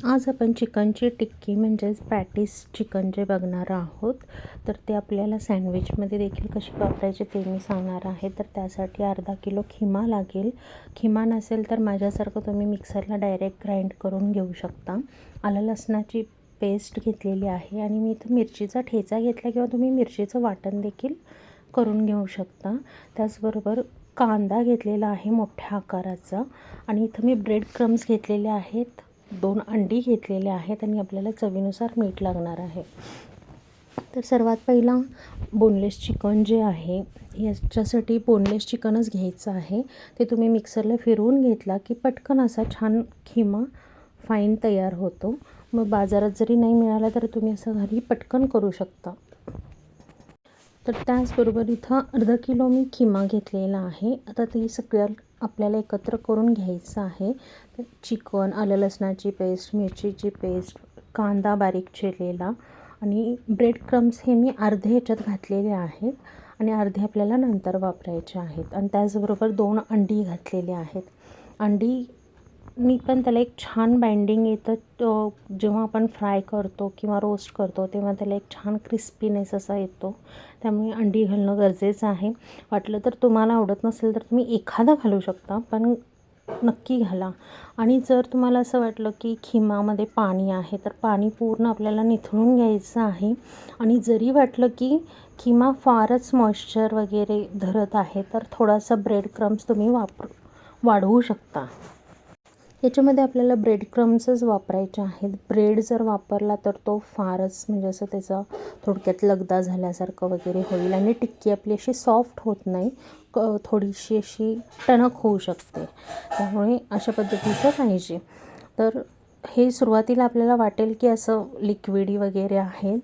आज आपण चिकनची टिक्की म्हणजेच पॅटीस चिकन जे बघणार आहोत. तर ते आपल्याला सँडविचमध्ये देखील कशी वापरायची ते मी सांगणार आहे. तर त्यासाठी अर्धा किलो खिमा लागेल. खिमा नसेल तर माझ्यासारखं तुम्ही मिक्सरला डायरेक्ट ग्राइंड करून घेऊ शकता. आलं लसणाची पेस्ट घेतलेली आहे आणि मी इथं मिरचीचा ठेचा घेतला किंवा तुम्ही मिरचीचं वाटण देखील करून घेऊ शकता. त्याचबरोबर कांदा घेतलेला आहे मोठ्या आकाराचा आणि इथं मी ब्रेड क्रम्स घेतलेले आहेत. 2 अंडी घेतलेले आहेत आणि आपल्याला चवीनुसार मीठ लागणार आहे. तर सर्वात पहिला बोनलेस चिकन जे आहे, याच्यासाठी बोनलेस चिकनच घ्यायचं आहे. ते तुम्ही मिक्सरला फिरवून घेतला की पटकन असा छान खिमा फाईन तयार होतो. मग बाजारात जरी नाही मिळाला तर तुम्ही असं घरी पटकन करू शकता. तर त्याचबरोबर इथं अर्धा किलो मी खिमा घेतलेला आहे. आता ते सगळं आपल्याला एकत्र करून घ्यायचं आहे. तर चिकन, आलं लसणाची पेस्ट, मिरचीची पेस्ट, कांदा बारीक चिरलेला आणि ब्रेड क्रम्स हे मी अर्धे ह्याच्यात घातलेले आहेत आणि अर्धे आपल्याला नंतर वापरायचे आहेत. आणि त्याचबरोबर 2 अंडी घातलेली आहेत. अंडीनी पण त्याला एक छान बाइंडिंग येतं. जेव्हा आपण फ्राय करतो किंवा रोस्ट करतो तेव्हा त्याला एक छान क्रिस्पीनेस असा येतो. त्यामुळे अंडी घालणं गरजेचं आहे. वाटलं तर तुम्हाला आवडत नसेल तर तुम्ही एखादा घालू शकता, पण नक्की घाला. आणि जर तुम्हाला असं वाटलं की खिमामध्ये पाणी आहे तर पाणी पूर्ण आपल्याला निथळून घ्यायचं आहे. आणि जरी वाटलं की खिमा फारच मॉइश्चर वगैरे धरत आहे तर थोडासा ब्रेड क्रम्स तुम्ही वाढवू शकता. याच्यामध्ये आपल्याला ब्रेड क्रम्सच वापरायचे आहेत. ब्रेड जर वापरला तर तो फारच म्हणजे असं त्याचा थोडक्यात लगदा झाल्यासारखं वगैरे होईल आणि टिक्की आपली अशी सॉफ्ट होत नाही, थोडीशी अशी टणक होऊ शकते. त्यामुळे अशा पद्धतीचं पाहिजे. तर हे सुरुवातीला आपल्याला वाटेल की असं लिक्विडी वगैरे आहे,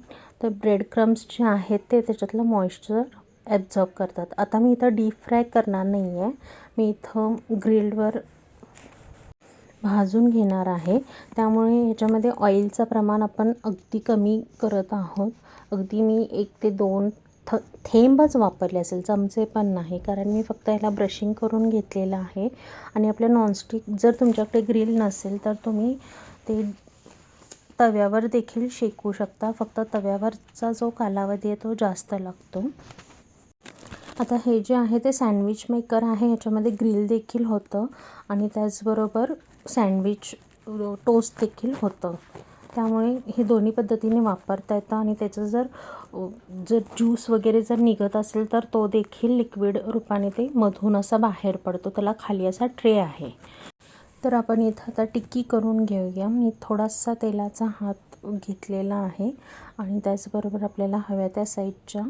तर ब्रेड क्रम्स जे आहेत ते त्याच्यातलं मॉइश्चर ॲब्झॉर्ब करतात. आता मी इथं डीप फ्राय करणार नाही आहे, मी इथं ग्रिल्डवर भाजून घेणार आहे. त्यामुळे ह्याच्यामध्ये ऑइलचं प्रमाण आपण अगदी कमी करत आहोत. अगदी मी 1 ते 2 थेंबच वापरले असेल, चमचे पण नाही, कारण मी फक्त ह्याला ब्रशिंग करून घेतलेलं आहे. आणि आपल्या नॉनस्टिक जर तुमच्याकडे ग्रिल नसेल तर तुम्ही ते तव्यावर देखील शेकू शकता. फक्त तव्यावरचा जो कालावधी आहे तो जास्त लागतो. आता हे जे आहे ते सँडविच मेकर आहे. ह्याच्यामध्ये ग्रिल देखील होतं आणि त्याचबरोबर सँडविच टोस्ट देखील होतं. त्यामुळे हे दोन्ही पद्धतीने वापरता येतं. आणि त्याचं जर ज्यूस वगैरे जर निघत असेल तर तो देखील लिक्विड रूपाने ते मधून असा बाहेर पडतो. त्याला खाली असा ट्रे आहे. तर आपण इथं आता टिक्की करून घेऊया. मी थोडासा तेलाचा हात घेतलेला आहे आणि त्याचबरोबर आपल्याला हव्या त्या साईजच्या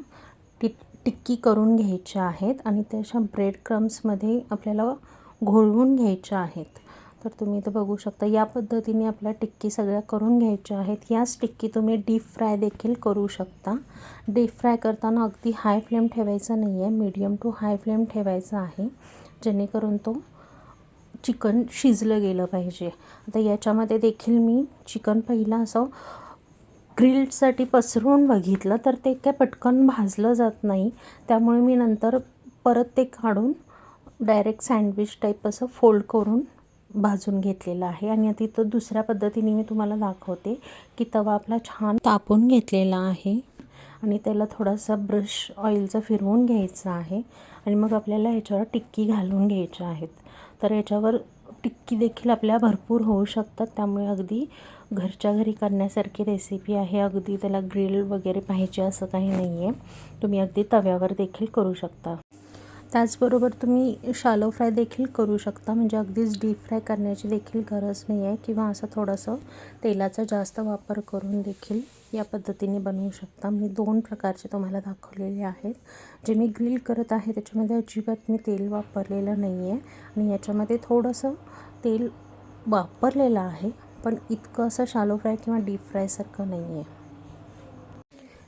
टिक्की करून घ्यायच्या आहेत आणि त्याच्या ब्रेड क्रम्समध्ये आपल्याला घोळवून घ्यायच्या आहेत. तर तुम्ही इथं बघू शकता या पद्धतीने आपल्या टिक्की सगळ्या करून घ्यायच्या आहेत. याच टिक्की तुम्ही डीप फ्राय देखील करू शकता. डीप फ्राय करताना अगदी हाय फ्लेम ठेवायचा नाही आहे, मीडियम टू हाय फ्लेम ठेवायचा आहे, जेणेकरून तो चिकन शिजलं गेलं पाहिजे. आता याच्यामध्ये देखील मी चिकन पहिला असं ग्रिल्डसाठी पसरून बघितलं तर ते काय पटकन भाजलं जात नाही. त्यामुळे मी नंतर परत ते काढून डायरेक्ट सँडविच टाईप असं फोल्ड करून भाजून घेतलेलं आहे. आणि आता इथं दुसऱ्या पद्धतीने मी तुम्हाला दाखवते की तवा आपला छान तापून घेतलेला आहे आणि त्याला थोडासा ब्रश ऑइलचा फिरवून घ्यायचा आहे आणि मग आपल्याला ह्याच्यावर टिक्की घालून घ्यायच्या आहेत. तर याच्यावर टिक्की देखील आपल्या भरपूर होऊ शकतात. त्यामुळे अगदी घरच्या घरी करण्यासारखी रेसिपी आहे. अगदी त्याला ग्रिल वगैरे पाहिजे असं काही नाही आहे. तुम्ही अगदी तव्यावर देखील करू शकता. त्याचबरोबर तुम्ही शालो फ्राय देखील करू शकता, म्हणजे अगदीच डीप फ्राय करण्याची देखील गरज नाही आहे. किंवा असं थोडंसं तेलाचा जास्त वापर करून देखील या पद्धतीने बनवू शकता. मी 2 प्रकारचे तुम्हाला दाखवलेले आहेत. जे मी ग्रिल करत आहे त्याच्यामध्ये अजिबात मी तेल वापरलेलं नाही आहे आणि याच्यामध्ये थोडंसं तेल वापरलेलं आहे, पण इतकं असं शालो फ्राय किंवा डीप फ्रायसारखं नाही आहे.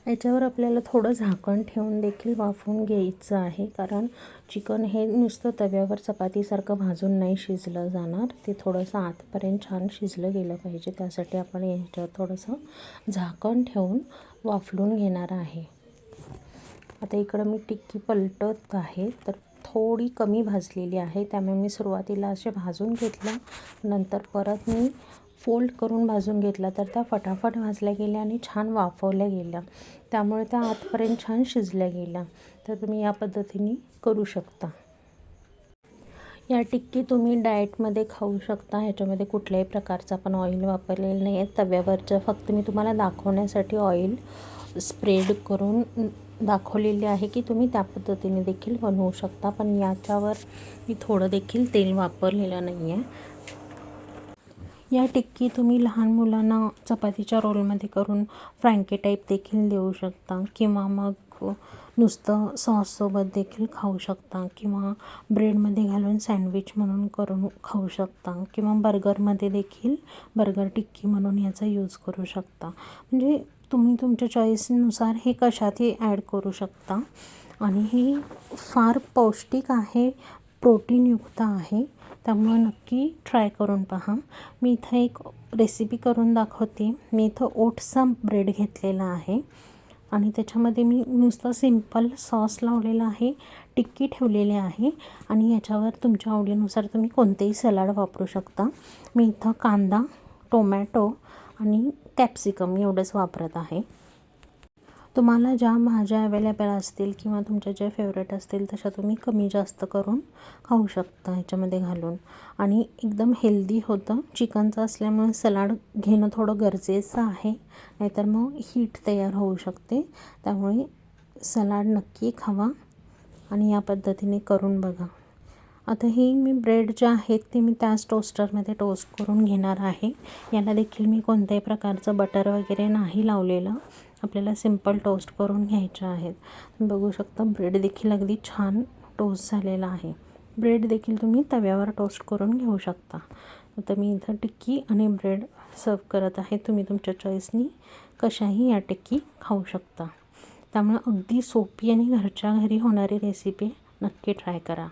याच्यावर आपल्याला थोडं झाकण ठेवून देखील वाफवून घ्यायचं आहे, कारण चिकन हे नुसतं तव्यावर चपातीसारखं भाजून नाही शिजलं जाणार. ते थोडंसं आतपर्यंत छान शिजलं गेलं पाहिजे. त्यासाठी आपण याच्यावर थोडंसं झाकण ठेवून वाफलून घेणार आहे. आता इकडं मी टिक्की पलटत आहे, तर थोडी कमी भाजलेली आहे. त्यामुळे मी सुरुवातीला असे भाजून घेतलं, नंतर परत मी फोल्ड करून भाजून घेतला तर त्या फटाफट भाजल्या गेल्या आणि छान वाफवल्या गेल्या, त्यामुळे त्या आतपर्यंत छान शिजल्या गेल्या. तर तुम्ही या पद्धतीने करू शकता. या टिक्की तुम्ही डाएटमध्ये खाऊ शकता. ह्याच्यामध्ये कुठल्याही प्रकारचं आपण ऑइल वापरलेलं नाही आहे. तव्यावरचं फक्त मी तुम्हाला दाखवण्यासाठी ऑइल स्प्रेड करून दाखवलेले आहे की तुम्ही त्या पद्धतीने देखील बनवू शकता, पण याच्यावर मी थोडं देखील तेल वापरलेलं नाही आहे. या टिक्की तुम्ही लहान मुलांना चपातीच्या रोलमध्ये करून फ्रँकी टाईप देखील देऊ शकता, किंवा मग नुसतं सॉससोबत देखील खाऊ शकता, किंवा ब्रेडमध्ये घालून सँडविच म्हणून करून खाऊ शकता, किंवा बर्गरमध्ये देखील बर्गर टिक्की म्हणून याचा यूज करू शकता. म्हणजे तुम्ही तुमच्या चॉईसनुसार हे कशातही ॲड करू शकता. आणि ही फार पौष्टिक आहे, प्रोटीनयुक्त आहे, त्यामुळे नक्की ट्राय करून पहा. मी इथं एक रेसिपी करून दाखवते. मी इथं ओट्सचा ब्रेड घेतलेला आहे आणि त्याच्यामध्ये मी नुसतं सिंपल सॉस लावलेला आहे, टिक्की ठेवलेली आहे आणि याच्यावर तुमच्या आवडीनुसार तुम्ही कोणतेही सलाड वापरू शकता. मी इथं कांदा, टोमॅटो आणि कॅप्सिकम एवढंच वापरत आहे. तुम्हाला ज्या भाज्या अवेलेबल असतील किंवा तुमच्या ज्या फेवरेट असतील तशा तुम्ही कमी जास्त करून खाऊ शकता ह्याच्यामध्ये घालून, आणि एकदम हेल्दी होतं. चिकनचं असल्यामुळे सलाड घेणं थोडं गरजेचं आहे, नाहीतर मग हीट तयार होऊ शकते. त्यामुळे सलाड नक्की खावा आणि या पद्धतीने करून बघा. आता ही मी ब्रेड जे आहेत ते मी त्याच टोस्टरमध्ये टोस्ट करून घेणार आहे. याला देखील मी कोणत्याही प्रकारचं बटर वगैरे नाही लावलेलं. आपल्याला सिंपल टोस्ट करून घ्यायचे आहेत. बघू शकता ब्रेड देखील अगदी छान टोस्ट झालेला आहे. ब्रेड देखील तुम्ही तव्यावर टोस्ट करून घेऊ शकता. आता मी इथं टिक्की आणि ब्रेड सर्व करत आहे. तुम्ही तुमच्या चॉईसनी कशाही या टिक्की खाऊ शकता. त्यामुळे अगदी सोपी आणि घरच्या घरी होणारी रेसिपी नक्की ट्राय करा.